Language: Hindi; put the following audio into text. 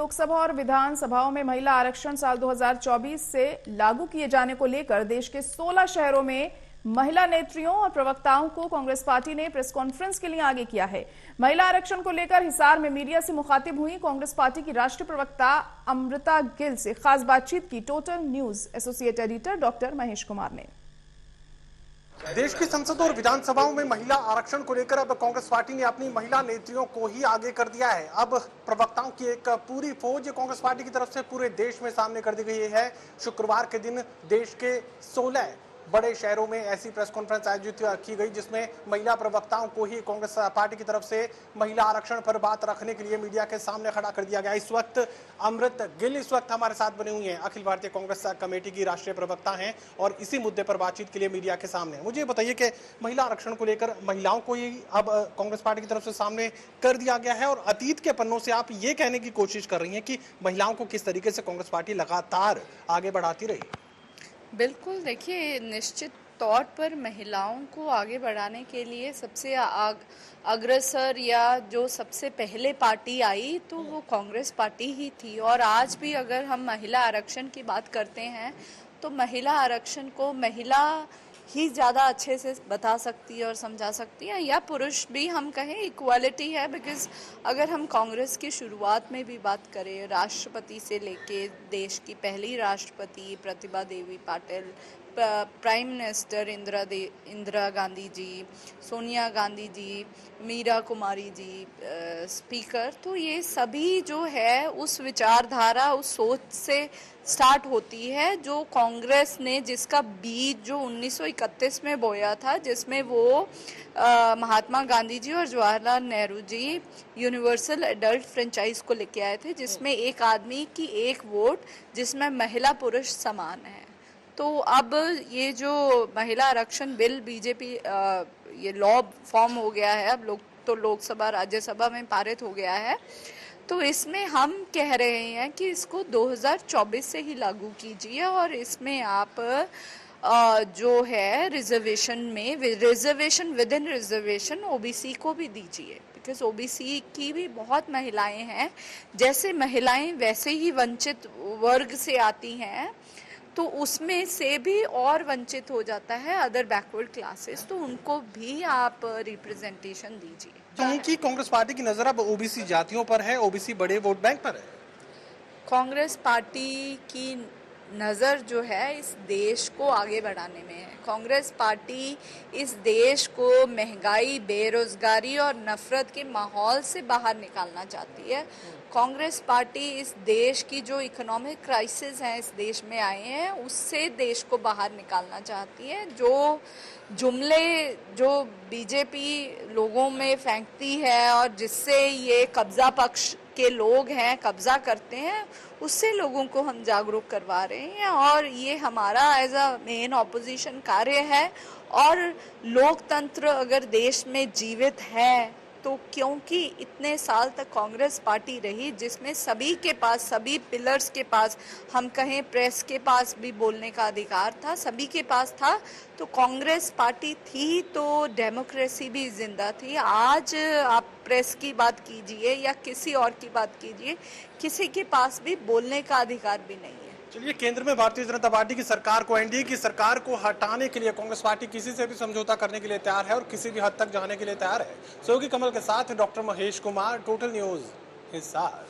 लोकसभा और विधानसभाओं में महिला आरक्षण साल 2024 से लागू किए जाने को लेकर देश के 16 शहरों में महिला नेत्रियों और प्रवक्ताओं को कांग्रेस पार्टी ने प्रेस कॉन्फ्रेंस के लिए आगे किया है। महिला आरक्षण को लेकर हिसार में मीडिया से मुखातिब हुई कांग्रेस पार्टी की राष्ट्रीय प्रवक्ता अमृता गिल से खास बातचीत की total news associate editor doctor Mahesh Kumar ने। देश की संसद और विधानसभाओं में महिला आरक्षण को लेकर अब कांग्रेस पार्टी ने अपनी महिला नेत्रियों को ही आगे कर दिया है। अब प्रवक्ताओं की एक पूरी फौज कांग्रेस पार्टी की तरफ से पूरे देश में सामने कर दी गई है। शुक्रवार के दिन देश के 16 बड़े शहरों में ऐसी प्रेस कॉन्फ्रेंस आयोजित की गई जिसमें महिला प्रवक्ताओं को ही कांग्रेस पार्टी की तरफ से महिला आरक्षण पर बात रखने के लिए मीडिया के सामने खड़ा कर दिया गया। इस वक्त अमृत गिल इस वक्त हमारे साथ बने हुए हैं, अखिल भारतीय कांग्रेस कमेटी की राष्ट्रीय प्रवक्ता हैं और इसी मुद्दे पर बातचीत के लिए मीडिया के सामने। मुझे बताइए कि महिला आरक्षण को लेकर महिलाओं को ही अब कांग्रेस पार्टी की तरफ से सामने कर दिया गया है और अतीत के पन्नों से आप ये कहने की कोशिश कर रही हैं कि महिलाओं को किस तरीके से कांग्रेस पार्टी लगातार आगे बढ़ाती रही। बिल्कुल, देखिए, निश्चित तौर पर महिलाओं को आगे बढ़ाने के लिए सबसे अग्रसर या जो सबसे पहले पार्टी आई तो वो कांग्रेस पार्टी ही थी। और आज भी अगर हम महिला आरक्षण की बात करते हैं तो महिला आरक्षण को महिला ही ज़्यादा अच्छे से बता सकती है और समझा सकती है, या पुरुष भी हम कहें, इक्वालिटी है। बिकॉज अगर हम कांग्रेस की शुरुआत में भी बात करें, राष्ट्रपति से लेके देश की पहली राष्ट्रपति Pratibha Devi Patil, prime minister Indira Gandhi ji, Sonia Gandhi ji, Meera Kumari ji, speaker, तो ये सभी जो है उस विचारधारा, उस सोच से स्टार्ट होती है जो कांग्रेस ने, जिसका बीज जो 1931 में बोया था, जिसमें वो महात्मा गांधी जी और Jawaharlal Nehru ji universal adult franchise को लेके आए थे, जिसमें एक आदमी की एक वोट, जिसमें महिला पुरुष समान है। तो अब ये जो महिला आरक्षण बिल बीजेपी ये लॉ फॉर्म हो गया है, अब लोकसभा राज्यसभा में पारित हो गया है, तो इसमें हम कह रहे हैं कि इसको 2024 से ही लागू कीजिए और इसमें आप जो है रिजर्वेशन में reservation with in reservation OBC को भी दीजिए। बिकॉज ओबीसी की भी बहुत महिलाएं हैं, जैसे महिलाएं वैसे ही वंचित वर्ग से आती हैं, तो उसमें से भी और वंचित हो जाता है अदर बैकवर्ड क्लासेस, तो उनको भी आप रिप्रेजेंटेशन दीजिए। क्योंकि कांग्रेस पार्टी की नजर अब ओबीसी जातियों पर है, ओबीसी बड़े वोट बैंक पर है। कांग्रेस पार्टी की नज़र जो है इस देश को आगे बढ़ाने में है। कांग्रेस पार्टी इस देश को महंगाई, बेरोजगारी और नफरत के माहौल से बाहर निकालना चाहती है। कांग्रेस पार्टी इस देश की जो इकोनॉमिक क्राइसिस है इस देश में आए हैं उससे देश को बाहर निकालना चाहती है। जो जुमले जो बीजेपी लोगों में फेंकती है और जिससे ये कब्जा पक्ष के लोग हैं कब्जा करते हैं, उससे लोगों को हम जागरूक करवा रहे हैं और ये हमारा एज अ मेन ऑपोजिशन कार्य है। और लोकतंत्र अगर देश में जीवित है तो क्योंकि इतने साल तक कांग्रेस पार्टी रही जिसमें सभी के पास, सभी पिलर्स के पास, हम कहें प्रेस के पास भी बोलने का अधिकार था, सभी के पास था, तो कांग्रेस पार्टी थी तो डेमोक्रेसी भी जिंदा थी। आज आप प्रेस की बात कीजिए या किसी और की बात कीजिए, किसी के पास भी बोलने का अधिकार भी नहीं है। चलिए, केंद्र में भारतीय जनता पार्टी की सरकार को, एनडीए की सरकार को हटाने के लिए कांग्रेस पार्टी किसी से भी समझौता करने के लिए तैयार है और किसी भी हद तक जाने के लिए तैयार है। सहयोगी कमल के साथ doctor Mahesh Kumar, total news Hisar.